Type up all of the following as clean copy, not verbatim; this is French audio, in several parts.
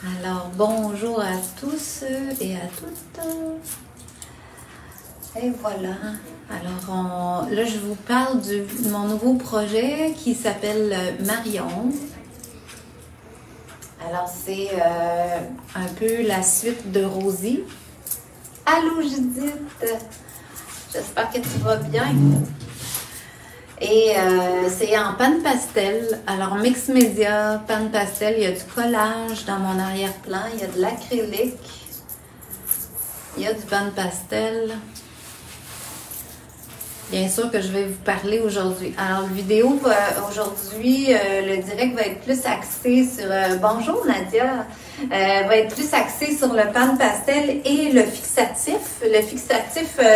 Alors, bonjour à tous et à toutes. Et voilà. Alors, là, je vous parle de mon nouveau projet qui s'appelle Marion. Alors, c'est un peu la suite de Rosie. Allô, Judith! J'espère que tu vas bien. Et c'est en panne pastel. Alors, mix média, panne pastel. Il y a du collage dans mon arrière-plan. Il y a de l'acrylique. Il y a du panne pastel. Bien sûr que je vais vous parler aujourd'hui. Alors, la vidéo aujourd'hui, le direct va être plus axé sur... bonjour Nadia! Va être plus axé sur le panne pastel et le fixatif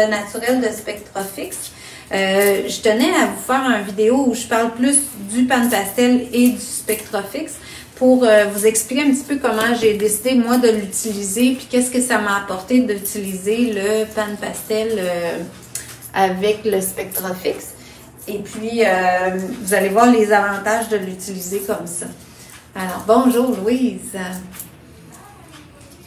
naturel de Spectrofix. Je tenais à vous faire une vidéo où je parle plus du panne pastel et du Spectrofix pour vous expliquer un petit peu comment j'ai décidé moi de l'utiliser puis qu'est-ce que ça m'a apporté d'utiliser le panne pastel avec le Spectrofix. Et puis, vous allez voir les avantages de l'utiliser comme ça. Alors, bonjour Louise!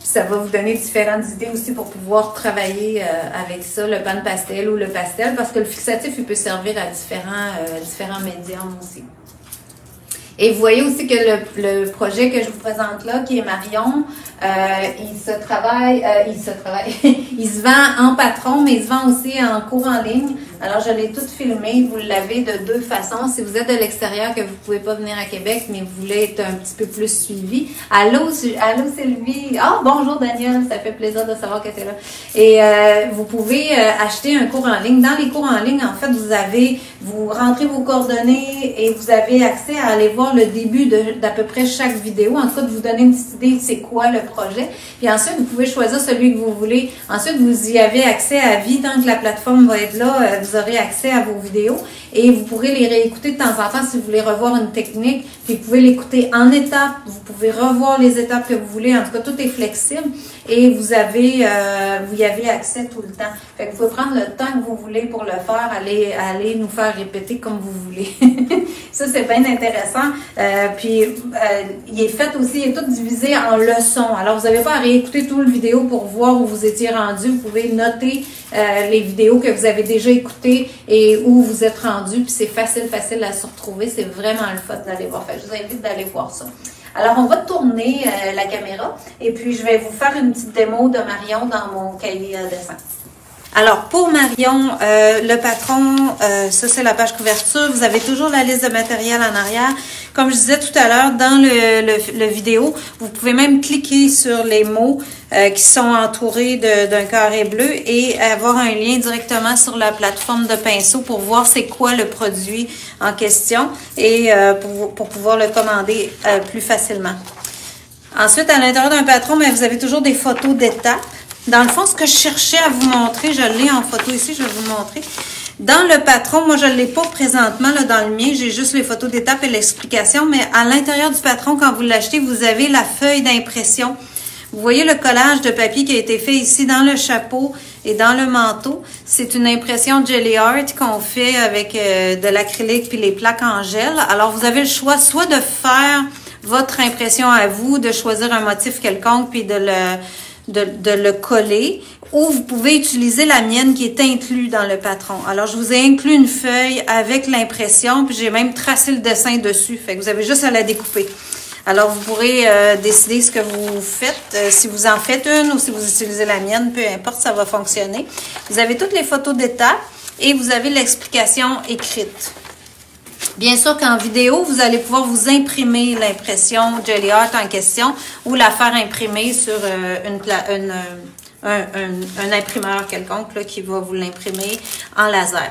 Ça va vous donner différentes idées aussi pour pouvoir travailler avec ça, le panne pastel ou le pastel, parce que le fixatif, il peut servir à différents médiums aussi. Et vous voyez aussi que le projet que je vous présente là, qui est Marion, il se vend en patron, mais il se vend aussi en cours en ligne. Alors, je l'ai tout filmé. Vous l'avez de deux façons. Si vous êtes de l'extérieur, que vous ne pouvez pas venir à Québec, mais vous voulez être un petit peu plus suivi. Allô Sylvie. Ah, bonjour Daniel. Ça fait plaisir de savoir que tu es là. Et vous pouvez acheter un cours en ligne. Dans les cours en ligne, en fait, vous rentrez vos coordonnées et vous avez accès à aller voir le début d'à peu près chaque vidéo. En tout cas, de vous donner une petite idée de c'est quoi le projet. Puis ensuite, vous pouvez choisir celui que vous voulez. Ensuite, vous y avez accès à vie. Tant que la plateforme va être là, vous aurez accès à vos vidéos et vous pourrez les réécouter de temps en temps si vous voulez revoir une technique. Puis vous pouvez l'écouter en étapes. Vous pouvez revoir les étapes que vous voulez. En tout cas, tout est flexible et vous y avez accès tout le temps. Fait que vous pouvez prendre le temps que vous voulez pour le faire, aller nous faire répéter comme vous voulez. Ça, c'est bien intéressant. Puis, il est fait aussi, il est tout divisé en leçons. Alors, vous n'avez pas à réécouter tout le vidéo pour voir où vous étiez rendu. Vous pouvez noter les vidéos que vous avez déjà écoutées et où vous êtes rendu. Puis, c'est facile à se retrouver. C'est vraiment le fun d'aller voir. Fait que je vous invite d'aller voir ça. Alors, on va tourner la caméra et puis je vais vous faire une petite démo de Marion dans mon cahier à dessin. Alors, pour Marion, le patron, ça c'est la page couverture. Vous avez toujours la liste de matériel en arrière. Comme je disais tout à l'heure, dans le vidéo, vous pouvez même cliquer sur les mots qui sont entourés d'un carré bleu et avoir un lien directement sur la plateforme de pinceau pour voir c'est quoi le produit en question et pour pouvoir le commander plus facilement. Ensuite, à l'intérieur d'un patron, bien, vous avez toujours des photos d'étapes. Dans le fond, ce que je cherchais à vous montrer, je l'ai en photo ici, je vais vous montrer. Dans le patron, moi, je ne l'ai pas présentement là, dans le mien, j'ai juste les photos d'étapes et l'explication, mais à l'intérieur du patron, quand vous l'achetez, vous avez la feuille d'impression. Vous voyez le collage de papier qui a été fait ici dans le chapeau et dans le manteau. C'est une impression Jelly Art qu'on fait avec de l'acrylique puis les plaques en gel. Alors, vous avez le choix soit de faire votre impression à vous, de choisir un motif quelconque puis de le coller, ou vous pouvez utiliser la mienne qui est inclue dans le patron. Alors, je vous ai inclus une feuille avec l'impression, puis j'ai même tracé le dessin dessus. Fait que vous avez juste à la découper. Alors, vous pourrez décider ce que vous faites, si vous en faites une ou si vous utilisez la mienne, peu importe, ça va fonctionner. Vous avez toutes les photos d'étapes et vous avez l'explication écrite. Bien sûr qu'en vidéo, vous allez pouvoir vous imprimer l'impression Jelly Art en question ou la faire imprimer sur un imprimeur quelconque là, qui va vous l'imprimer en laser.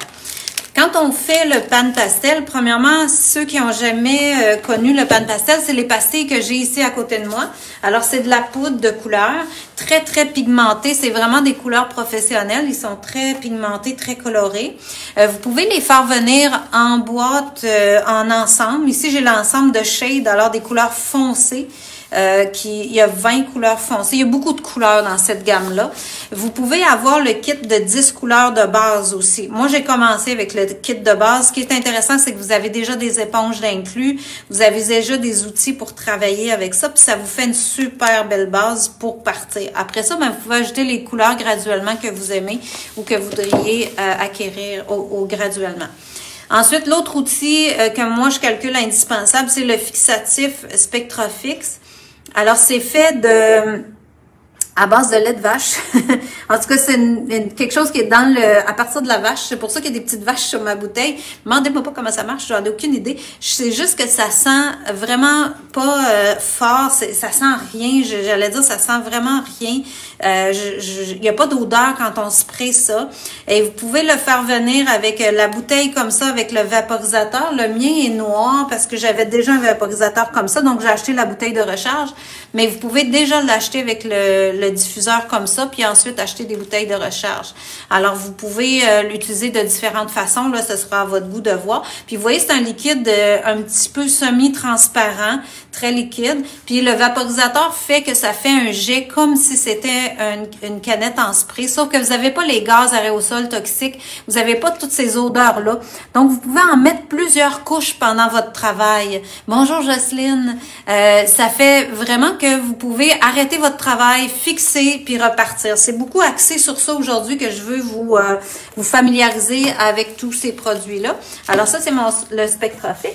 Quand on fait le panne pastel, premièrement, ceux qui n'ont jamais connu le panne pastel, c'est les pastilles que j'ai ici à côté de moi. Alors, c'est de la poudre de couleur, très, très pigmentée. C'est vraiment des couleurs professionnelles. Ils sont très pigmentés, très colorés. Vous pouvez les faire venir en boîte, en ensemble. Ici, j'ai l'ensemble de shades, alors des couleurs foncées. il y a 20 couleurs foncées. Il y a beaucoup de couleurs dans cette gamme-là. Vous pouvez avoir le kit de 10 couleurs de base aussi. Moi, j'ai commencé avec le kit de base. Ce qui est intéressant, c'est que vous avez déjà des éponges d'inclus. Vous avez déjà des outils pour travailler avec ça. Puis ça vous fait une super belle base pour partir. Après ça, ben, vous pouvez ajouter les couleurs graduellement que vous aimez ou que vous voudriez acquérir graduellement. Ensuite, l'autre outil que moi, je calcule indispensable, c'est le fixatif Spectrafix. Alors, c'est fait à base de lait de vache. En tout cas, c'est quelque chose qui est à partir de la vache. C'est pour ça qu'il y a des petites vaches sur ma bouteille. Demandez-moi pas comment ça marche, j'en ai aucune idée. C'est juste que ça sent vraiment pas fort, ça sent rien. J'allais dire, ça sent vraiment rien. Il n'y a pas d'odeur quand on spray ça. Et vous pouvez le faire venir avec la bouteille comme ça, avec le vaporisateur. Le mien est noir parce que j'avais déjà un vaporisateur comme ça, donc j'ai acheté la bouteille de recharge. Mais vous pouvez déjà l'acheter avec le diffuseur comme ça, puis ensuite acheter des bouteilles de recharge. Alors, vous pouvez l'utiliser de différentes façons. Là, ce sera à votre goût de voir. Puis, vous voyez, c'est un liquide un petit peu semi-transparent, très liquide. Puis, le vaporisateur fait que ça fait un jet comme si c'était une canette en spray, sauf que vous n'avez pas les gaz aérosols toxiques. Vous n'avez pas toutes ces odeurs-là. Donc, vous pouvez en mettre plusieurs couches pendant votre travail. Bonjour, Jocelyne. Ça fait vraiment que vous pouvez arrêter votre travail, fixer, puis repartir. C'est beaucoup axé sur ça aujourd'hui que je veux vous familiariser avec tous ces produits-là. Alors ça, c'est le Spectrafix.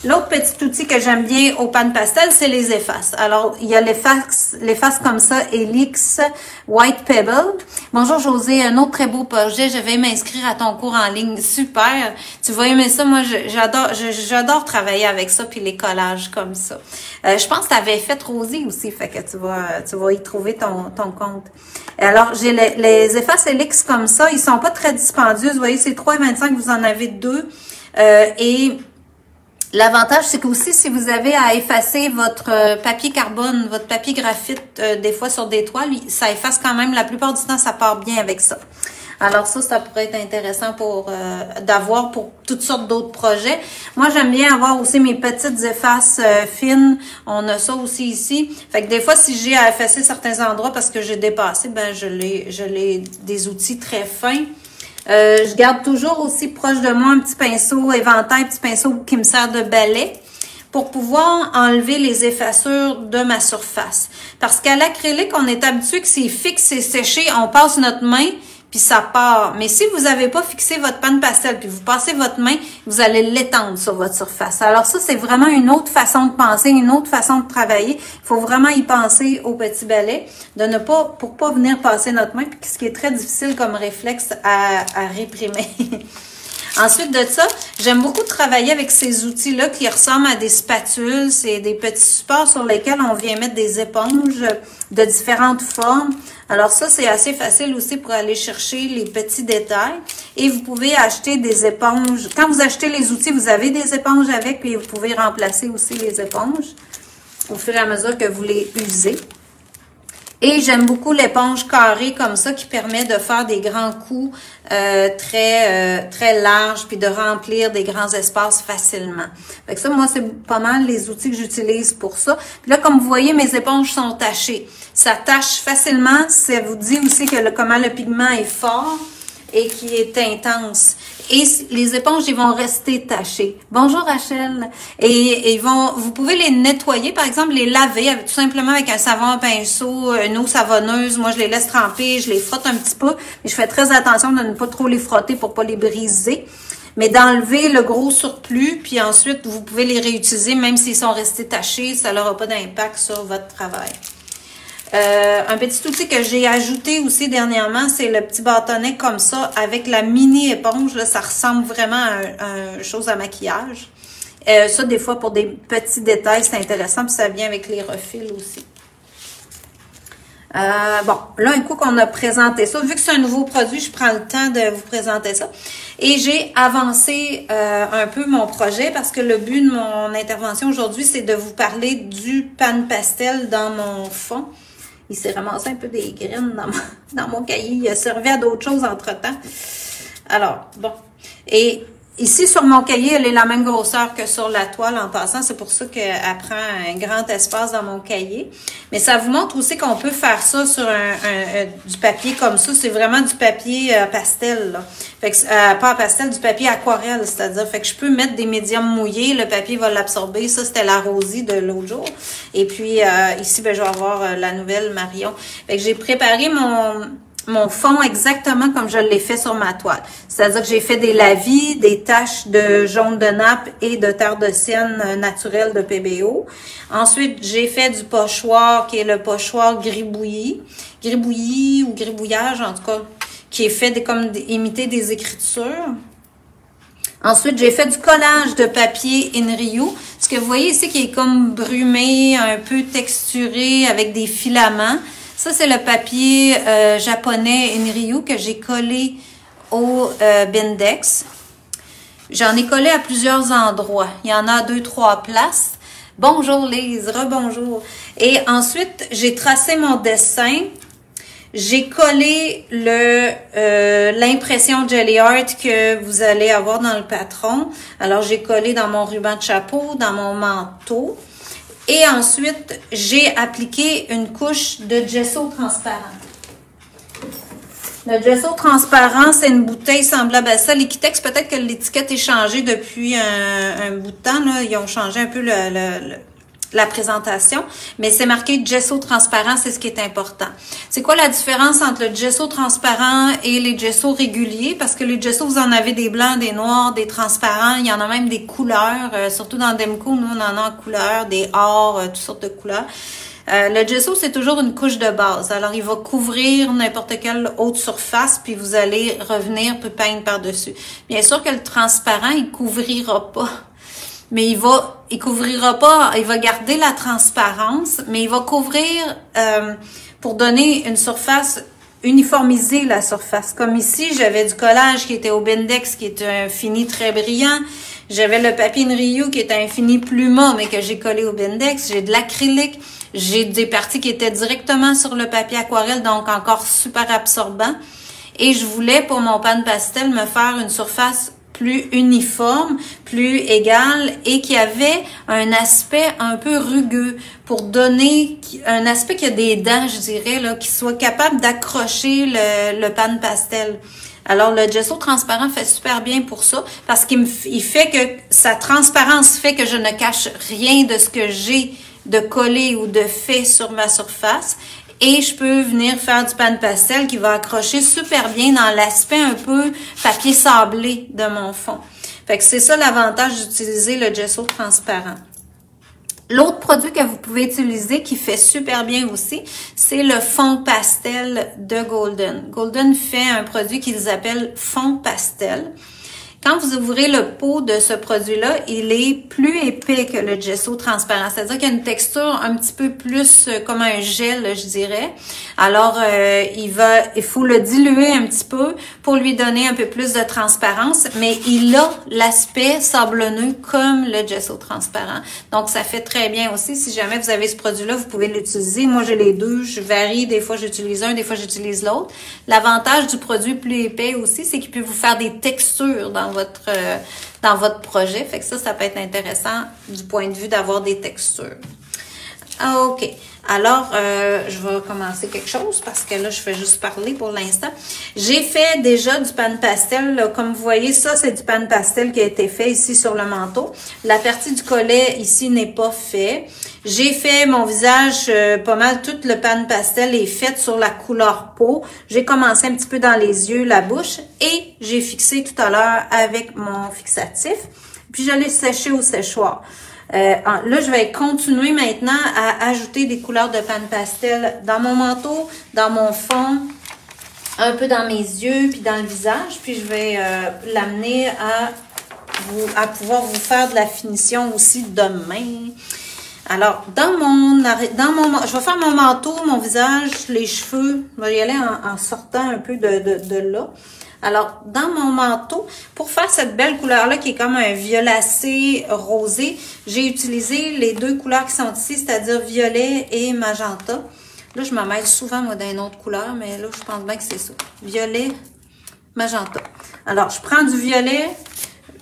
L'autre petit outil que j'aime bien au pan pastel, c'est les effaces. Alors, il y a l'efface comme ça, Helix White Pebble. Bonjour José, un autre très beau projet. Je vais m'inscrire à ton cours en ligne. Super! Tu vas aimer ça. Moi, j'adore travailler avec ça, puis les collages comme ça. Je pense que tu avais fait Rosie aussi, fait que tu vas y trouver ton compte. Alors, j'ai les effaces Helix comme ça. Ils sont pas très dispendieux. Vous voyez, c'est 3,25, vous en avez deux. Et l'avantage, c'est que aussi, si vous avez à effacer votre papier carbone, votre papier graphite, des fois sur des toiles, ça efface quand même. La plupart du temps, ça part bien avec ça. Alors ça pourrait être intéressant d'avoir pour toutes sortes d'autres projets. Moi, j'aime bien avoir aussi mes petites effaces fines. On a ça aussi ici. Fait que des fois, si j'ai à effacer certains endroits parce que j'ai dépassé, ben je l'ai des outils très fins. Je garde toujours aussi proche de moi un petit pinceau éventail, un petit pinceau qui me sert de balai pour pouvoir enlever les effacures de ma surface. Parce qu'à l'acrylique, on est habitué que c'est fixe et séché, on passe notre main, puis ça part. Mais si vous n'avez pas fixé votre pan pastel, puis vous passez votre main, vous allez l'étendre sur votre surface. Alors ça, c'est vraiment une autre façon de penser, une autre façon de travailler. Il faut vraiment y penser au petit balai, pour pas venir passer notre main, puis ce qui est très difficile comme réflexe à réprimer. Ensuite de ça, j'aime beaucoup travailler avec ces outils-là qui ressemblent à des spatules. C'est des petits supports sur lesquels on vient mettre des éponges de différentes formes. Alors ça, c'est assez facile aussi pour aller chercher les petits détails. Et vous pouvez acheter des éponges. Quand vous achetez les outils, vous avez des éponges avec, puis vous pouvez remplacer aussi les éponges au fur et à mesure que vous les usez. Et j'aime beaucoup l'éponge carrée comme ça qui permet de faire des grands coups très larges puis de remplir des grands espaces facilement. Fait que ça, moi, c'est pas mal les outils que j'utilise pour ça. Puis là, comme vous voyez, mes éponges sont tachées. Ça tache facilement. Ça vous dit aussi que comment le pigment est fort et qui est intense. Et les éponges, ils vont rester tachées. Bonjour Rachel. Et vous pouvez les nettoyer, par exemple, les laver tout simplement avec un savon à pinceau, une eau savonneuse. Moi, je les laisse tremper, je les frotte un petit peu. Mais je fais très attention de ne pas trop les frotter pour pas les briser. Mais d'enlever le gros surplus, puis ensuite, vous pouvez les réutiliser, même s'ils sont restés tachés, ça n'aura pas d'impact sur votre travail. Un petit outil que j'ai ajouté aussi dernièrement, c'est le petit bâtonnet comme ça avec la mini éponge. Là, ça ressemble vraiment à une chose à maquillage. Ça, des fois, pour des petits détails, c'est intéressant. Puis ça vient avec les refils aussi. Bon, là, un coup qu'on a présenté ça, vu que c'est un nouveau produit, je prends le temps de vous présenter ça. Et j'ai avancé un peu mon projet parce que le but de mon intervention aujourd'hui, c'est de vous parler du pan pastel dans mon fond. Il s'est ramassé un peu des graines dans mon cahier. Il a servi à d'autres choses entre-temps. Alors, bon. Et Ici, sur mon cahier, elle est la même grosseur que sur la toile en passant. C'est pour ça qu'elle prend un grand espace dans mon cahier. Mais ça vous montre aussi qu'on peut faire ça sur du papier comme ça. C'est vraiment du papier pastel, là. Fait que, pas pastel, du papier aquarelle, c'est-à-dire. Fait que je peux mettre des médiums mouillés. Le papier va l'absorber. Ça, c'était la Rosie de l'autre jour. Et puis, ici, ben, je vais avoir la nouvelle Marion. Fait que j'ai préparé mon fond exactement comme je l'ai fait sur ma toile. C'est-à-dire que j'ai fait des lavis, des taches de jaune de nappe et de terre de sienne naturelle de PBO. Ensuite, j'ai fait du pochoir qui est le pochoir gribouillis ou gribouillage en tout cas, qui est fait comme imiter des écritures. Ensuite, j'ai fait du collage de papier Inryu. Ce que vous voyez ici qui est comme brumé, un peu texturé avec des filaments. Ça, c'est le papier japonais Inryu que j'ai collé au Bindex. J'en ai collé à plusieurs endroits. Il y en a 2-3 places. Bonjour Lise, rebonjour. Et ensuite, j'ai tracé mon dessin. J'ai collé l'impression Jelly Art que vous allez avoir dans le patron. Alors, j'ai collé dans mon ruban de chapeau, dans mon manteau. Et ensuite, j'ai appliqué une couche de gesso transparent. Le gesso transparent, c'est une bouteille semblable à ça. Liquitex, peut-être que l'étiquette est changée depuis un bout de temps. Là. Ils ont changé un peu la présentation, mais c'est marqué gesso transparent, c'est ce qui est important. C'est quoi la différence entre le gesso transparent et les gessos réguliers? Parce que les gessos, vous en avez des blancs, des noirs, des transparents, il y en a même des couleurs, surtout dans Demco, nous on en a en couleurs, des or, toutes sortes de couleurs. Le gesso, c'est toujours une couche de base. Alors, il va couvrir n'importe quelle autre surface, puis vous allez revenir puis peindre par-dessus. Bien sûr que le transparent, il couvrira pas. Mais il couvrira pas, il va garder la transparence, mais il va couvrir pour donner une surface, uniformiser la surface. Comme ici, j'avais du collage qui était au Bindex, qui est un fini très brillant. J'avais le papier Inryu qui est un fini pluma, mais que j'ai collé au Bindex. J'ai de l'acrylique. J'ai des parties qui étaient directement sur le papier aquarelle, donc encore super absorbant. Et je voulais, pour mon pan pastel, me faire une surface plus uniforme, plus égale et qui avait un aspect un peu rugueux pour donner un aspect qui a des dents, je dirais, là, qui soit capable d'accrocher le pan pastel. Alors, le gesso transparent fait super bien pour ça parce qu'il fait que sa transparence fait que je ne cache rien de ce que j'ai de collé ou de fait sur ma surface. Et je peux venir faire du pan pastel qui va accrocher super bien dans l'aspect un peu papier sablé de mon fond. Fait que c'est ça l'avantage d'utiliser le gesso transparent. L'autre produit que vous pouvez utiliser qui fait super bien aussi, c'est le fond pastel de Golden. Golden fait un produit qu'ils appellent fond pastel. Quand vous ouvrez le pot de ce produit-là, il est plus épais que le gesso transparent. C'est-à-dire qu'il y a une texture un petit peu plus comme un gel, je dirais. Alors, il faut le diluer un petit peu pour lui donner un peu plus de transparence, mais il a l'aspect sablonneux comme le gesso transparent. Donc, ça fait très bien aussi. Si jamais vous avez ce produit-là, vous pouvez l'utiliser. Moi, j'ai les deux. Je varie. Des fois, j'utilise un, des fois, j'utilise l'autre. L'avantage du produit plus épais aussi, c'est qu'il peut vous faire des textures dans votre projet. Fait que ça peut être intéressant du point de vue d'avoir des textures. OK. Alors, je vais commencer quelque chose parce que là, je fais juste parler pour l'instant. J'ai fait déjà du pan pastel. Là, comme vous voyez, ça, c'est du pan pastel qui a été fait ici sur le manteau. La partie du collet ici n'est pas fait. J'ai fait mon visage, pas mal, tout le pan pastel est fait sur la couleur peau. J'ai commencé un petit peu dans les yeux, la bouche et j'ai fixé tout à l'heure avec mon fixatif. Puis, je l'ai séché au séchoir. Là, je vais continuer maintenant à ajouter des couleurs de pan pastel dans mon manteau, dans mon fond, un peu dans mes yeux, puis dans le visage. Puis, je vais l'amener à pouvoir vous faire de la finition aussi demain. Alors, je vais faire mon manteau, mon visage, les cheveux. Je vais y aller en sortant un peu de là. Alors, dans mon manteau, pour faire cette belle couleur-là qui est comme un violacé rosé, j'ai utilisé les deux couleurs qui sont ici, c'est-à-dire violet et magenta. Là, je me mêle souvent, moi, d'une autre couleur, mais là, je pense bien que c'est ça. Violet, magenta. Alors, je prends du violet,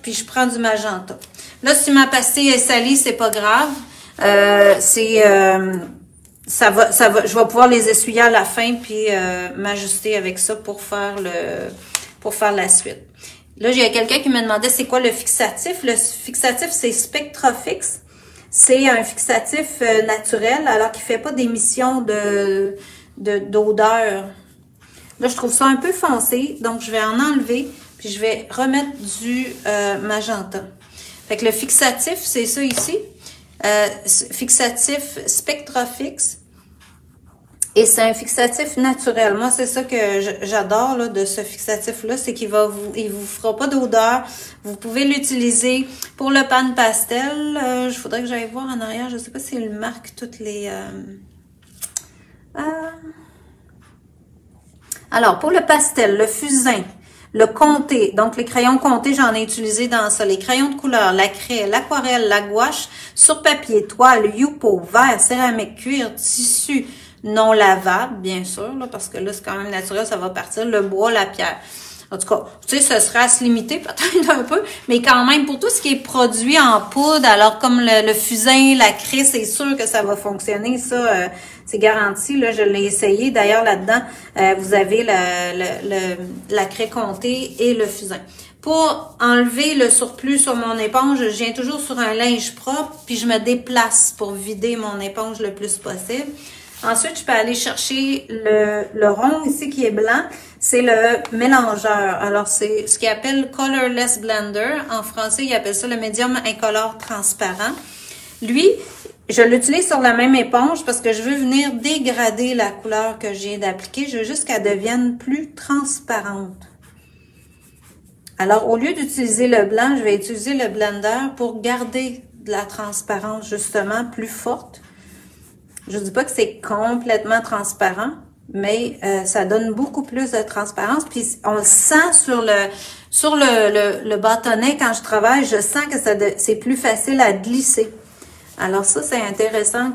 puis je prends du magenta. Là, si ma pastille est salie, c'est pas grave. Je vais pouvoir les essuyer à la fin, puis m'ajuster avec ça pour faire la suite. Là, j'ai quelqu'un qui me demandait c'est quoi le fixatif. Le fixatif, c'est Spectrafix. C'est un fixatif naturel, alors qu'il fait pas d'émission d'odeur. Là, je trouve ça un peu foncé, donc je vais en enlever, puis je vais remettre du magenta. Fait que le fixatif, c'est ça ici. Fixatif Spectrafix. Et c'est un fixatif naturel. Moi, c'est ça que j'adore là, de ce fixatif-là, c'est qu'il vous fera pas d'odeur. Vous pouvez l'utiliser pour le pan pastel. Il faudrait que j'aille voir en arrière. Je sais pas s'il marque toutes les... Alors, pour le pastel, le fusain, le comté, donc les crayons comtés, j'en ai utilisé dans ça. Les crayons de couleur, la craie, l'aquarelle, la gouache, sur papier, toile, youpo, verre, céramique, cuir, tissu, non lavable, bien sûr, là, parce que là, c'est quand même naturel, ça va partir, le bois, la pierre. En tout cas, tu sais, ce serait à se limiter peut-être un peu, mais quand même, pour tout ce qui est produit en poudre, alors comme le fusain, la craie, c'est sûr que ça va fonctionner, ça, c'est garanti, là, je l'ai essayé. D'ailleurs, là-dedans, vous avez la craie comté et le fusain. Pour enlever le surplus sur mon éponge, je viens toujours sur un linge propre, puis je me déplace pour vider mon éponge le plus possible. Ensuite, je peux aller chercher le rond ici qui est blanc. C'est le mélangeur. Alors, c'est ce qu'ils appellent Colorless Blender. En français, ils appellent ça le médium incolore transparent. Lui, je l'utilise sur la même éponge parce que je veux venir dégrader la couleur que je viens d'appliquer. Je veux juste qu'elle devienne plus transparente. Alors, au lieu d'utiliser le blanc, je vais utiliser le blender pour garder de la transparence justement plus forte. Je ne dis pas que c'est complètement transparent, mais ça donne beaucoup plus de transparence. Puis on le sent sur le bâtonnet quand je travaille, je sens que c'est plus facile à glisser. Alors ça, c'est intéressant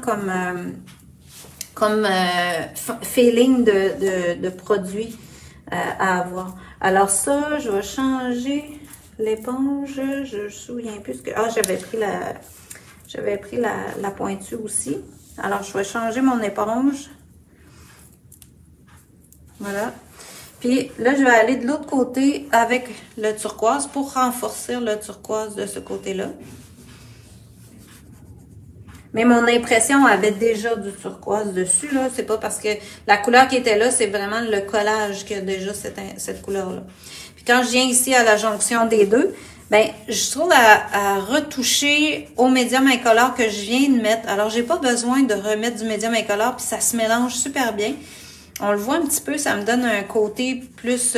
comme feeling de produit à avoir. Alors ça, je vais changer l'éponge. Je me souviens plus que... Ah, j'avais pris la pointue aussi. Alors, je vais changer mon éponge. Voilà. Puis là, je vais aller de l'autre côté avec le turquoise pour renforcer le turquoise de ce côté-là. Mais mon impression avait déjà du turquoise dessus, là. C'est pas parce que la couleur qui était là, c'est vraiment le collage qui a déjà cette couleur-là. Puis quand je viens ici à la jonction des deux, ben, je trouve à retoucher au médium incolore que je viens de mettre. Alors, j'ai pas besoin de remettre du médium incolore, puis ça se mélange super bien. On le voit un petit peu, ça me donne un côté plus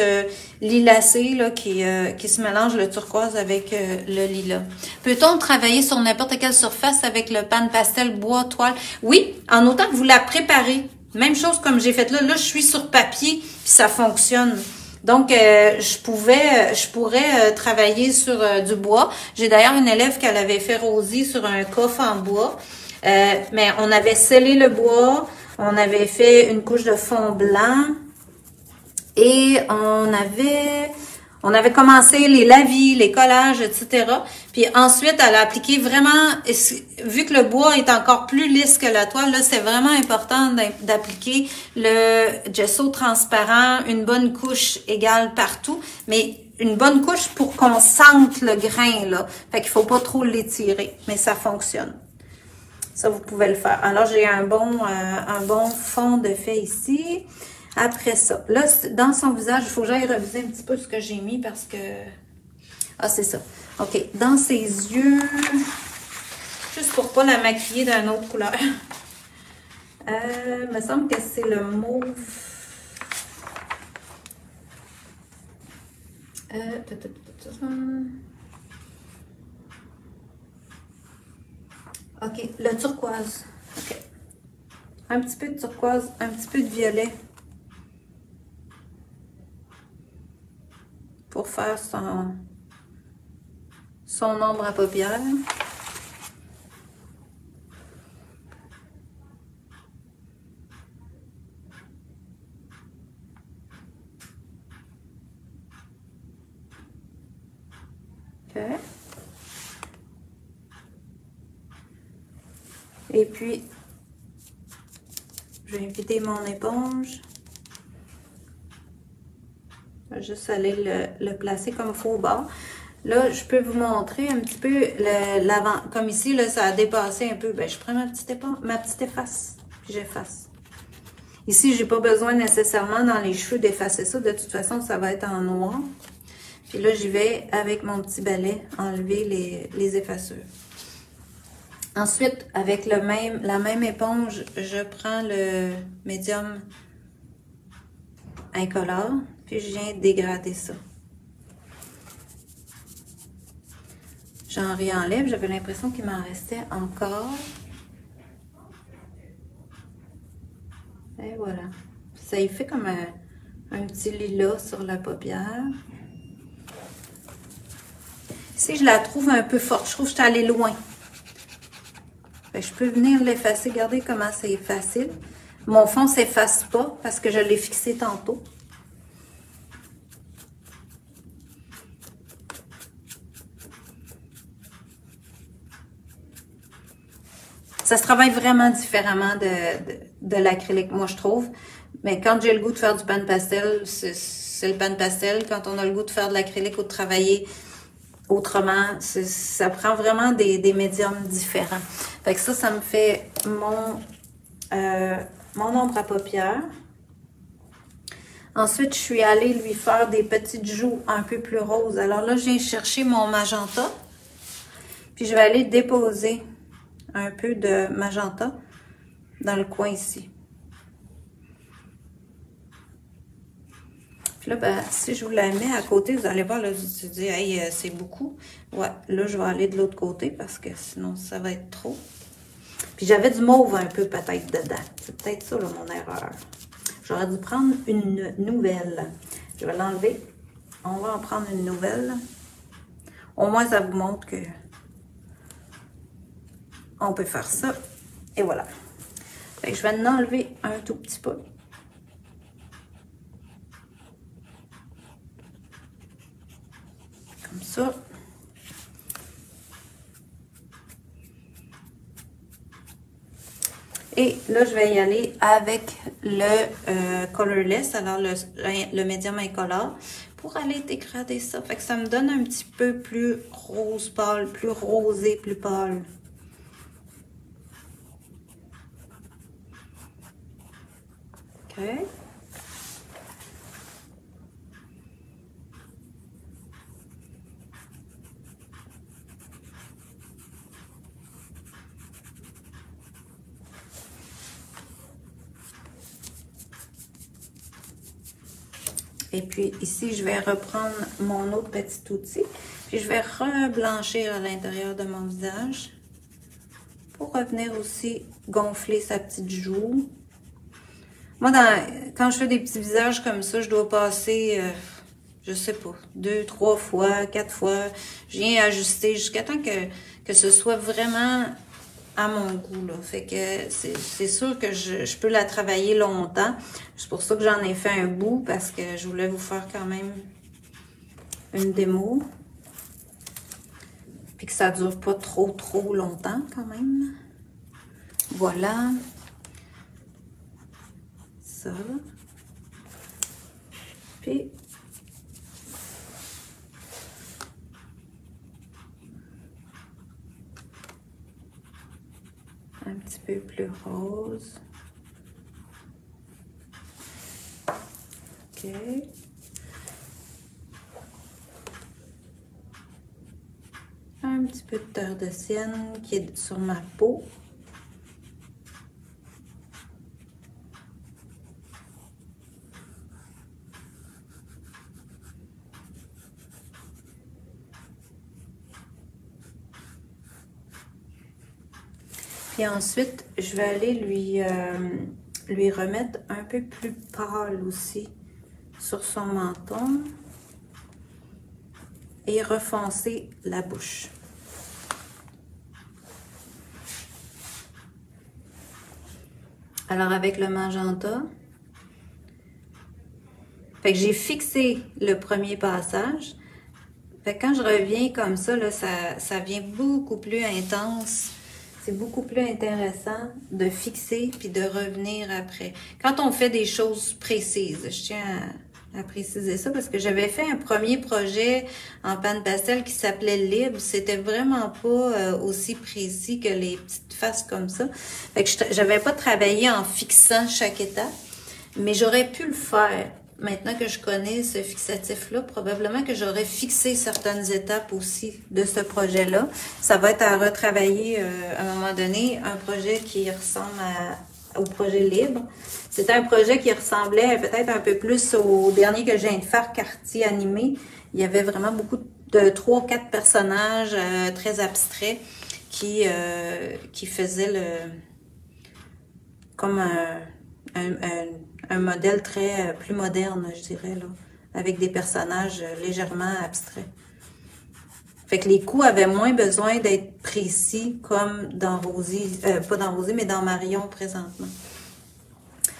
lilacé là, qui se mélange le turquoise avec le lilas. Peut-on travailler sur n'importe quelle surface avec le pan pastel bois, toile? Oui, en autant que vous la préparez. Même chose comme j'ai fait là. Là, je suis sur papier, puis ça fonctionne. Donc, je pourrais travailler sur du bois. J'ai d'ailleurs une élève qui avait fait rosier sur un coffre en bois. Mais on avait scellé le bois, on avait fait une couche de fond blanc et on avait commencé les lavis, les collages, etc. Puis ensuite, elle a appliqué vraiment, vu que le bois est encore plus lisse que la toile, là, c'est vraiment important d'appliquer le gesso transparent, une bonne couche égale partout, mais une bonne couche pour qu'on sente le grain, là. Fait qu'il faut pas trop l'étirer, mais ça fonctionne. Ça, vous pouvez le faire. Alors, j'ai un bon fond de fait ici. Après ça, là, dans son visage, il faut que j'aille reviser un petit peu ce que j'ai mis parce que... Ah, c'est ça. OK. Dans ses yeux, juste pour pas la maquiller d'une autre couleur. Il me semble que c'est le mauve. OK. Le turquoise. OK. Un petit peu de turquoise, un petit peu de violet. Pour faire son ombre à paupières. OK. Et puis, je vais vider mon éponge. Je vais juste aller le placer comme il faut au bord. Là, je peux vous montrer un petit peu l'avant. Comme ici, là, ça a dépassé un peu. Ben, je prends ma petite éponge, ma petite efface, puis j'efface. Ici, j'ai pas besoin nécessairement dans les cheveux d'effacer ça. De toute façon, ça va être en noir. Puis là, j'y vais avec mon petit balai enlever les effaceurs. Ensuite, avec la même éponge, je prends le médium incolore, puis je viens dégrader ça. J'en réenlève, j'avais l'impression qu'il m'en restait encore. Et voilà. Ça y fait comme un petit lilas sur la paupière. Ici, je la trouve un peu forte. Je trouve que je suis allée loin. Fait que je peux venir l'effacer. Regardez comment c'est facile. Mon fond ne s'efface pas parce que je l'ai fixé tantôt. Ça se travaille vraiment différemment de l'acrylique, moi, je trouve. Mais quand j'ai le goût de faire du pan pastel, c'est le pan pastel. Quand on a le goût de faire de l'acrylique ou de travailler autrement, ça prend vraiment des médiums différents. Fait que ça me fait mon ombre à paupières. Ensuite, je suis allée lui faire des petites joues un peu plus roses. Alors là, je viens chercher mon magenta. Puis je vais aller déposer un peu de magenta dans le coin ici. Puis là, ben, si je vous la mets à côté, vous allez voir, là, vous vous dites, hey, c'est beaucoup. Ouais, là, je vais aller de l'autre côté parce que sinon, ça va être trop. Puis j'avais du mauve un peu peut-être dedans. C'est peut-être ça, là, mon erreur. J'aurais dû prendre une nouvelle. Je vais l'enlever. On va en prendre une nouvelle. Au moins, ça vous montre que on peut faire ça. Et voilà. Fait que je vais en enlever un tout petit peu. Comme ça. Et là, je vais y aller avec le Colorless, alors le médium incolore, pour aller dégrader ça. Fait que ça me donne un petit peu plus rose pâle, plus rosé, plus pâle. OK. Et puis ici, je vais reprendre mon autre petit outil. Puis je vais reblanchir à l'intérieur de mon visage pour revenir aussi gonfler sa petite joue. Moi, quand je fais des petits visages comme ça, je dois passer, je sais pas, 2, 3 fois, 4 fois. Je viens ajuster jusqu'à temps que ce soit vraiment à mon goût, là. Fait que c'est sûr que je peux la travailler longtemps. C'est pour ça que j'en ai fait un bout, parce que je voulais vous faire quand même une démo. Puis que ça dure pas trop longtemps quand même. Voilà. Ça. Puis un petit peu plus rose. OK. Un petit peu de terre de sienne qui est sur ma peau. Puis ensuite, je vais aller lui remettre un peu plus pâle aussi sur son menton et refoncer la bouche. Alors avec le magenta, fait que j'ai fixé le premier passage. Fait que quand je reviens comme ça, là, ça vient beaucoup plus intense. c'est beaucoup plus intéressant de fixer puis de revenir après. Quand on fait des choses précises, je tiens à préciser ça parce que j'avais fait un premier projet en panne pastel qui s'appelait Libre. C'était vraiment pas aussi précis que les petites faces comme ça. Fait que j'avais pas travaillé en fixant chaque étape, mais j'aurais pu le faire. Maintenant que je connais ce fixatif-là, probablement que j'aurais fixé certaines étapes aussi de ce projet-là. Ça va être à retravailler à un moment donné, un projet qui ressemble au projet Libre. C'était un projet qui ressemblait peut-être un peu plus au dernier que je viens de faire, Quartier animé. Il y avait vraiment beaucoup de 3-4 personnages très abstraits qui faisaient comme un modèle très plus moderne, je dirais, là, avec des personnages légèrement abstraits. Fait que les coups avaient moins besoin d'être précis comme dans Rosie, pas dans Rosie, mais dans Marion présentement.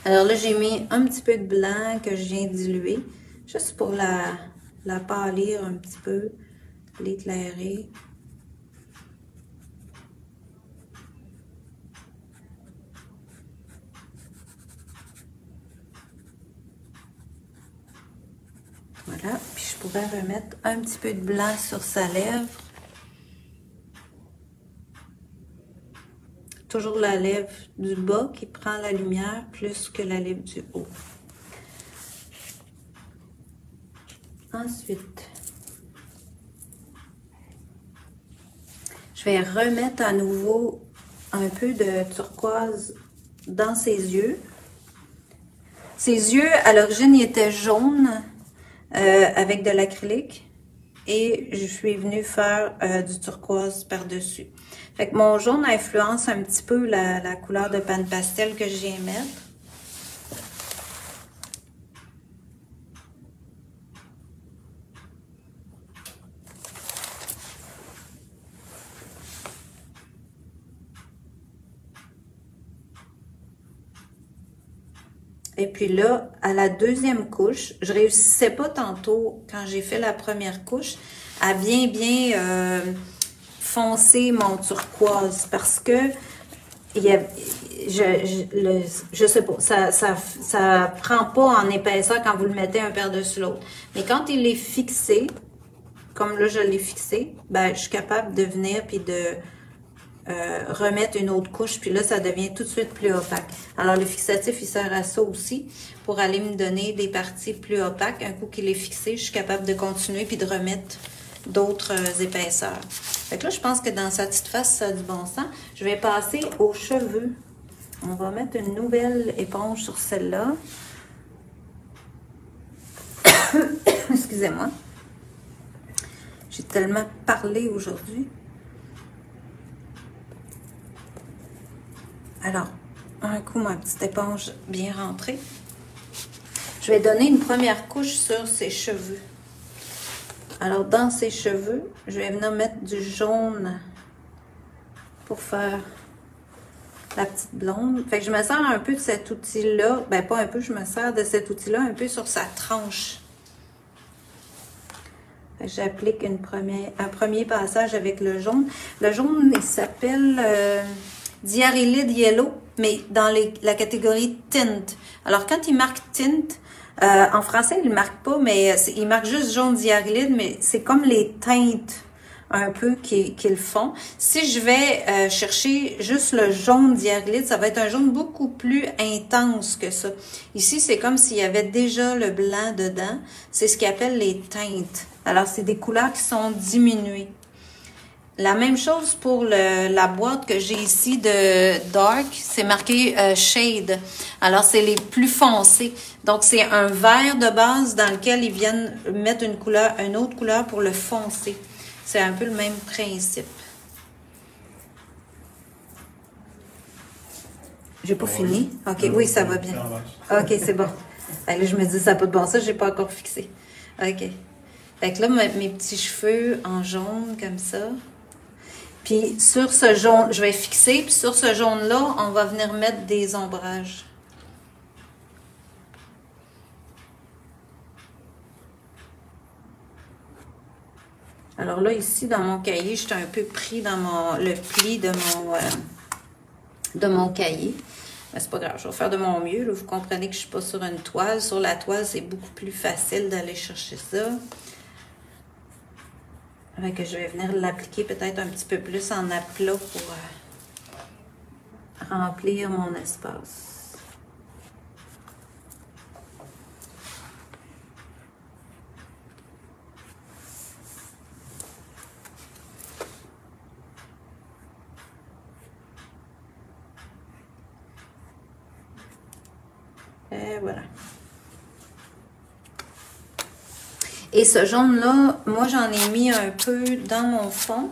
Alors là, j'ai mis un petit peu de blanc que je viens diluer, juste pour la pâlir un petit peu, l'éclairer. Voilà, puis je pourrais remettre un petit peu de blanc sur sa lèvre. Toujours la lèvre du bas qui prend la lumière plus que la lèvre du haut. Ensuite, je vais remettre à nouveau un peu de turquoise dans ses yeux. Ses yeux, à l'origine, ils étaient jaunes avec de l'acrylique et je suis venue faire du turquoise par-dessus. Fait que mon jaune influence un petit peu la couleur de panne pastel que je viens mettre. Et puis là, à la deuxième couche, je réussissais pas tantôt, quand j'ai fait la première couche, à bien foncer mon turquoise parce que je sais pas, ça prend pas en épaisseur quand vous le mettez un par-dessus l'autre. Mais quand il est fixé, comme là je l'ai fixé, ben je suis capable de venir puis de remettre une autre couche, puis là, ça devient tout de suite plus opaque. Alors, le fixatif, il sert à ça aussi, pour aller me donner des parties plus opaques. Un coup qu'il est fixé, je suis capable de continuer puis de remettre d'autres épaisseurs. Fait que là, je pense que dans sa petite face, ça a du bon sens. Je vais passer aux cheveux. On va mettre une nouvelle éponge sur celle-là. Excusez-moi. J'ai tellement parlé aujourd'hui. Alors, un coup, ma petite éponge bien rentrée. Je vais donner une première couche sur ses cheveux. Alors, dans ses cheveux, je vais venir mettre du jaune pour faire la petite blonde. Fait que je me sers un peu de cet outil-là. Ben, pas un peu, je me sers de cet outil-là un peu sur sa tranche. J'applique un premier passage avec le jaune. Le jaune, il s'appelle Diarylid Yellow, mais dans la catégorie Tint. Alors, quand il marque Tint, en français, il ne marque pas, mais il marque juste jaune diarylide, mais c'est comme les teintes un peu qu'ils font. Si je vais chercher juste le jaune diarylide, ça va être un jaune beaucoup plus intense que ça. Ici, c'est comme s'il y avait déjà le blanc dedans. C'est ce qu'ils appellent les teintes. Alors, c'est des couleurs qui sont diminuées. La même chose pour la boîte que j'ai ici de Dark, c'est marqué Shade. Alors, c'est les plus foncés. Donc, c'est un vert de base dans lequel ils viennent mettre une autre couleur pour le foncer. C'est un peu le même principe. J'ai pas fini? OK, oui, ça va bien. OK, c'est bon. Là, je me dis, ça n'a pas de bon sens, j'ai pas encore fixé. OK. Fait que là, mes petits cheveux en jaune, comme ça. Puis sur ce jaune, je vais fixer, puis sur ce jaune-là, on va venir mettre des ombrages. Alors là, ici, dans mon cahier, j'étais un peu pris dans le pli de de mon cahier. Mais c'est pas grave, je vais faire de mon mieux. Là. Vous comprenez que je suis pas sur une toile. Sur la toile, c'est beaucoup plus facile d'aller chercher ça. Fait que je vais venir l'appliquer peut-être un petit peu plus en aplat pour remplir mon espace. Et voilà. Et ce jaune-là, moi, j'en ai mis un peu dans mon fond.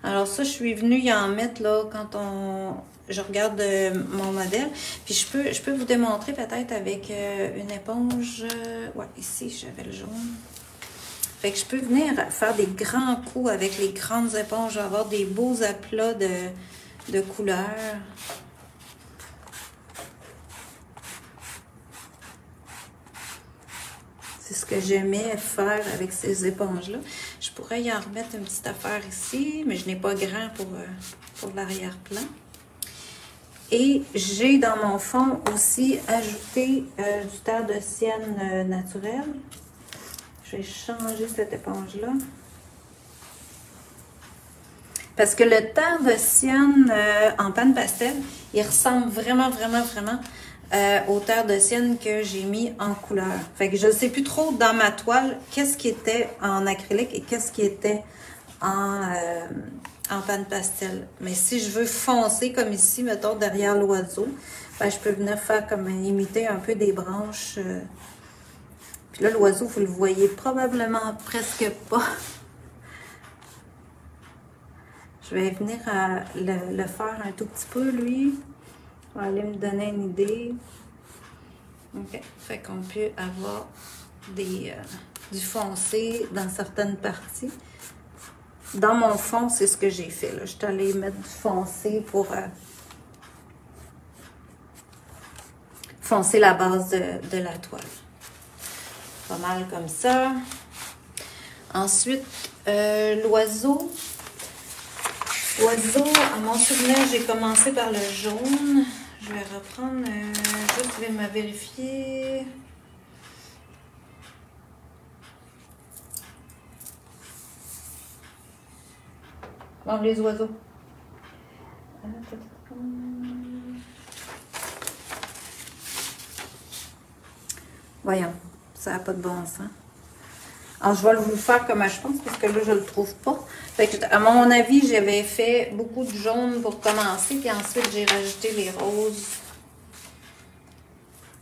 Alors ça, je suis venue y en mettre là quand je regarde mon modèle. Puis je peux vous démontrer peut-être avec une éponge. Ouais, ici, j'avais le jaune. Fait que je peux venir faire des grands coups avec les grandes éponges. Avoir des beaux aplats de couleurs. C'est ce que j'aimais faire avec ces éponges-là. Je pourrais y en remettre une petite affaire ici, mais je n'ai pas grand pour l'arrière-plan. Et j'ai dans mon fond aussi ajouté du terre de sienne naturel. Je vais changer cette éponge-là. Parce que le terre de sienne en panne pastel, il ressemble vraiment au terre de sienne que j'ai mis en couleur. Fait que je ne sais plus trop dans ma toile qu'est-ce qui était en acrylique et qu'est-ce qui était en panne pastel. Mais si je veux foncer comme ici, mettons derrière l'oiseau, ben, je peux venir faire comme imiter un peu des branches. Puis là, l'oiseau, vous le voyez probablement presque pas. Je vais venir le faire un tout petit peu, lui. On va aller me donner une idée. OK. Fait qu'on peut avoir du foncé dans certaines parties. Dans mon fond, c'est ce que j'ai fait. Là. Je suis allée mettre du foncé pour foncer la base de la toile. Pas mal comme ça. Ensuite, l'oiseau. L'oiseau, à mon souvenir, j'ai commencé par le jaune. Je vais reprendre, juste je vais me vérifier. Bon, les oiseaux. Voyons, ça n'a pas de bon sens. Alors, je vais vous le faire comme je pense, parce que là, je ne le trouve pas. Fait que, à mon avis, j'avais fait beaucoup de jaune pour commencer, puis ensuite, j'ai rajouté les roses.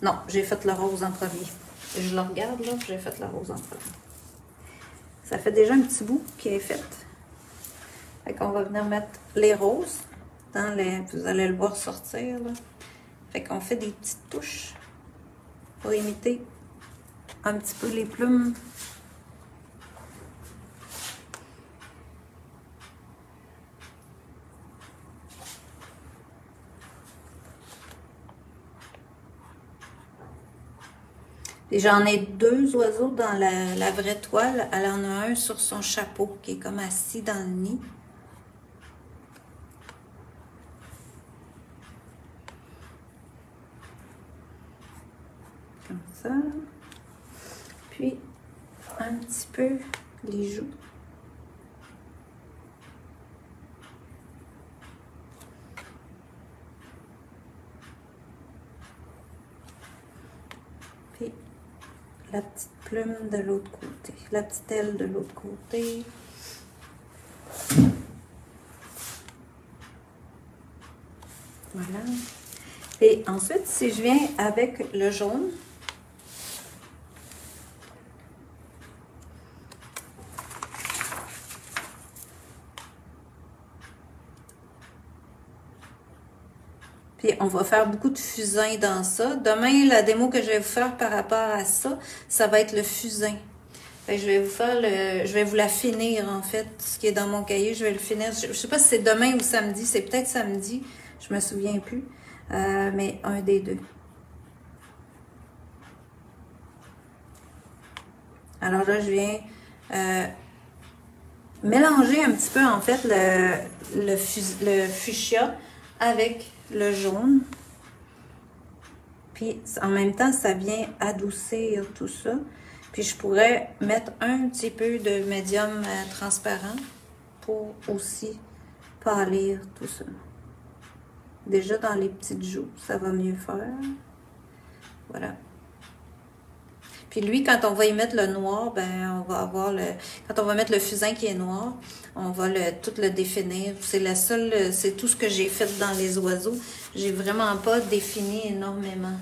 Non, j'ai fait le rose en premier. Je le regarde, là, puis j'ai fait le rose en premier. Ça fait déjà un petit bout qui est fait. Fait qu'on va venir mettre les roses dans les... Vous allez le voir sortir, là. Fait qu'on fait des petites touches pour imiter un petit peu les plumes. Et j'en ai deux oiseaux dans la vraie toile. Elle en a un sur son chapeau qui est comme assis dans le nid. Comme ça. Puis, un petit peu les joues. Puis, la petite plume de l'autre côté, la petite aile de l'autre côté. Voilà. Et ensuite, si je viens avec le jaune, puis on va faire beaucoup de fusain dans ça. Demain, la démo que je vais vous faire par rapport à ça, ça va être le fusain. Fait que je vais vous faire je vais vous la finir en fait, ce qui est dans mon cahier, je vais le finir. Je sais pas si c'est demain ou samedi, c'est peut-être samedi, je me souviens plus, mais un des deux. Alors là, je viens mélanger un petit peu en fait le fuchsia avec le jaune. Puis en même temps, ça vient adoucir tout ça. Puis je pourrais mettre un petit peu de médium transparent pour aussi pâlir tout ça. Déjà dans les petites joues, ça va mieux faire. Voilà. Puis lui, quand on va y mettre le noir, ben on va avoir le... Quand on va mettre le fusain qui est noir, on va tout le définir. C'est la seule... C'est tout ce que j'ai fait dans les oiseaux. J'ai vraiment pas défini énormément.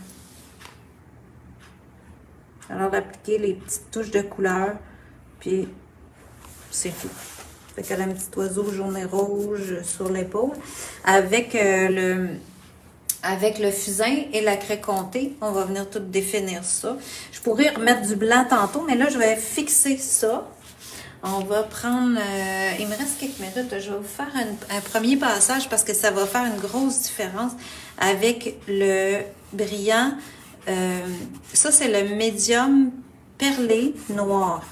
Alors, appliquer les petites touches de couleur, puis c'est tout. Fait qu'elle a un petit oiseau jaune et rouge sur l'épaule. Avec le fusain et la craie comptée, on va venir tout définir ça. Je pourrais remettre du blanc tantôt, mais là, je vais fixer ça. On va prendre... il me reste quelques minutes. Je vais vous faire un premier passage parce que ça va faire une grosse différence avec le brillant. Ça, c'est le médium perlé noir.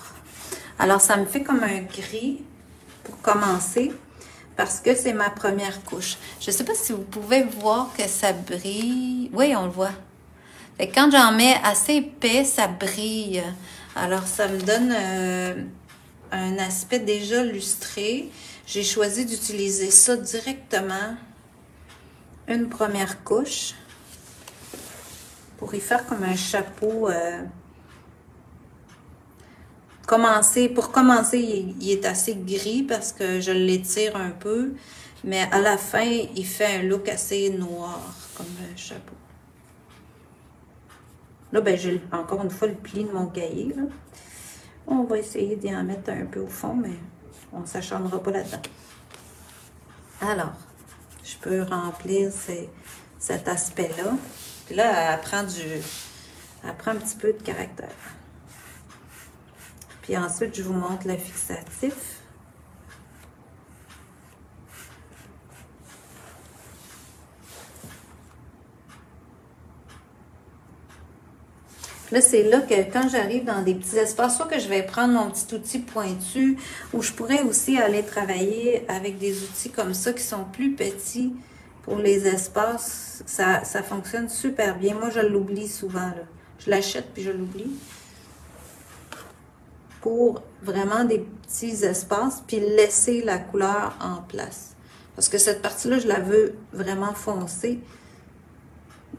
Alors, ça me fait comme un gris pour commencer parce que c'est ma première couche. Je ne sais pas si vous pouvez voir que ça brille. Oui, on le voit. Fait que quand j'en mets assez épais, ça brille. Alors, ça me donne un aspect déjà lustré. J'ai choisi d'utiliser ça directement, une première couche, pour y faire comme un chapeau. Pour commencer, il est assez gris parce que je l'étire un peu, mais à la fin, il fait un look assez noir comme un chapeau. Là, ben, j'ai encore une fois le pli de mon cahier, là. On va essayer d'y en mettre un peu au fond, mais on ne s'acharnera pas là-dedans. Alors, je peux remplir cet aspect-là. Puis là, elle prend un petit peu de caractère. Puis ensuite, je vous montre le fixatif. Là, c'est là que quand j'arrive dans des petits espaces, soit que je vais prendre mon petit outil pointu, ou je pourrais aussi aller travailler avec des outils comme ça qui sont plus petits pour les espaces. Ça fonctionne super bien. Moi, je l'oublie souvent, là. Je l'achète puis je l'oublie. Pour vraiment des petits espaces, puis laisser la couleur en place. Parce que cette partie-là, je la veux vraiment foncée.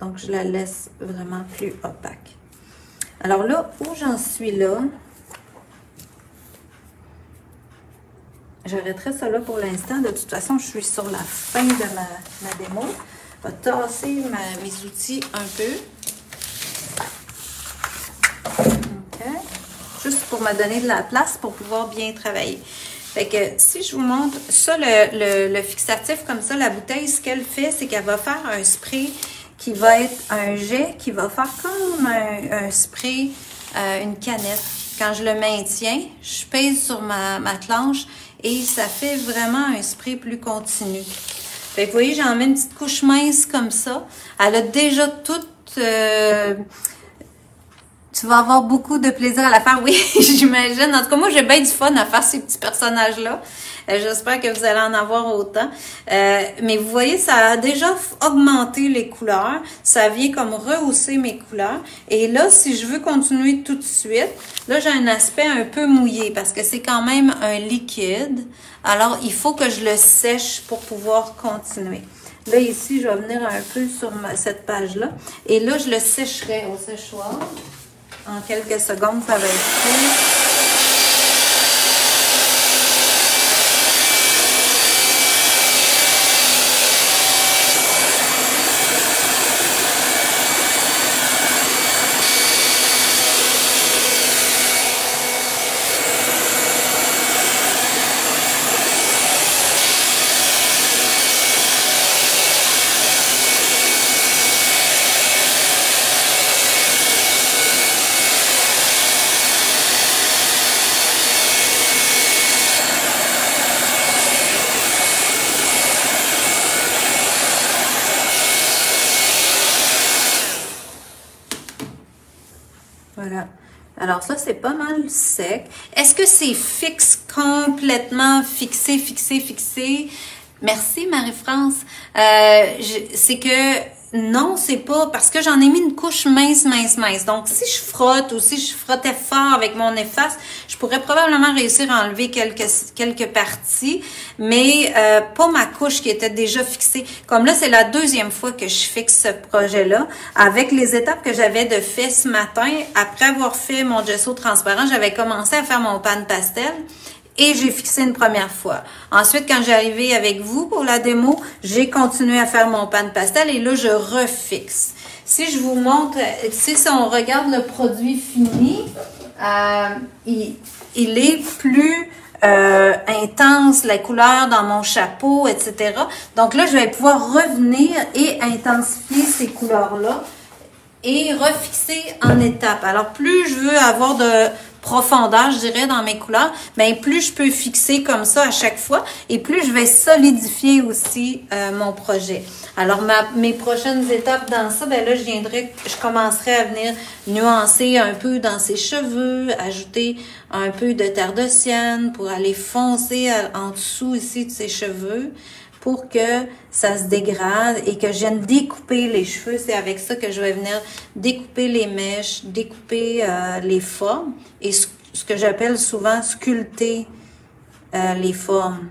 Donc, je la laisse vraiment plus opaque. Alors là, où j'en suis là, j'arrêterai ça là pour l'instant. De toute façon, je suis sur la fin de ma démo. Je vais tasser mes outils un peu. OK. Juste pour me donner de la place pour pouvoir bien travailler. Fait que si je vous montre ça, le fixatif comme ça, la bouteille, ce qu'elle fait, c'est qu'elle va faire un spray qui va être un jet, qui va faire comme un spray, une canette. Quand je le maintiens, je pèse sur ma planche et ça fait vraiment un spray plus continu. Fait que vous voyez, j'en mets une petite couche mince comme ça. Elle a déjà toute... tu vas avoir beaucoup de plaisir à la faire. Oui, j'imagine. En tout cas, moi, j'ai bien du fun à faire ces petits personnages-là. J'espère que vous allez en avoir autant. Mais vous voyez, ça a déjà augmenté les couleurs. Ça vient comme rehausser mes couleurs. Et là, si je veux continuer tout de suite, là, j'ai un aspect un peu mouillé parce que c'est quand même un liquide. Alors, il faut que je le sèche pour pouvoir continuer. Là, ici, je vais venir un peu sur cette page-là. Et là, je le sécherai au séchoir. En quelques secondes, ça va être fait. Voilà. Alors ça, c'est pas mal sec. Est-ce que c'est fixe, complètement fixé? Merci Marie-France. C'est que non, c'est pas parce que j'en ai mis une couche mince. Donc, si je frotte ou si je frottais fort avec mon efface, je pourrais probablement réussir à enlever quelques parties, mais pas ma couche qui était déjà fixée. Comme là, c'est la deuxième fois que je fixe ce projet-là. Avec les étapes que j'avais de fait ce matin, après avoir fait mon gesso transparent, j'avais commencé à faire mon pan pastel. Et j'ai fixé une première fois. Ensuite, quand j'ai arrivé avec vous pour la démo, j'ai continué à faire mon pan pastel et là, je refixe. Si je vous montre, si on regarde le produit fini, il est plus intense, la couleur dans mon chapeau, etc. Donc là, je vais pouvoir revenir et intensifier ces couleurs-là et refixer en étapes. Alors, plus je veux avoir de profondeur, je dirais, dans mes couleurs, bien, plus je peux fixer comme ça à chaque fois et plus je vais solidifier aussi mon projet. Alors, mes prochaines étapes dans ça, bien là, je commencerai à venir nuancer un peu dans ses cheveux, ajouter un peu de terre de sienne pour aller foncer en dessous ici de ses cheveux, pour que ça se dégrade et que je vienne découper les cheveux. C'est avec ça que je vais venir découper les mèches, découper les formes et ce que j'appelle souvent sculpter les formes.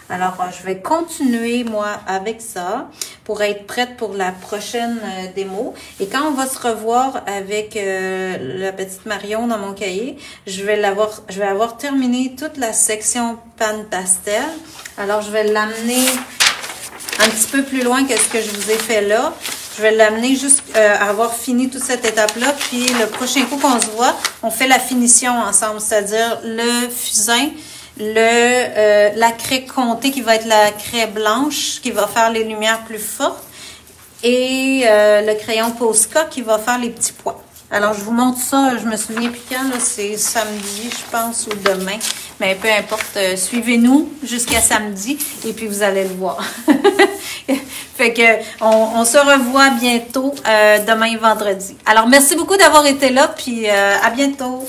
Alors, je vais continuer, moi, avec ça pour être prête pour la prochaine démo. Et quand on va se revoir avec la petite Marion dans mon cahier, je vais avoir terminé toute la section pan pastel. Alors, je vais l'amener un petit peu plus loin que ce que je vous ai fait là. Je vais l'amener jusqu'à avoir fini toute cette étape-là. Puis, le prochain coup qu'on se voit, on fait la finition ensemble, c'est-à-dire le fusain, la craie comptée qui va être la craie blanche qui va faire les lumières plus fortes et le crayon Posca qui va faire les petits pois. Alors, je vous montre ça, je me souviens plus quand, c'est samedi, je pense, ou demain. Mais peu importe, suivez-nous jusqu'à samedi et puis vous allez le voir. Fait que on se revoit bientôt demain vendredi. Alors, merci beaucoup d'avoir été là, puis à bientôt.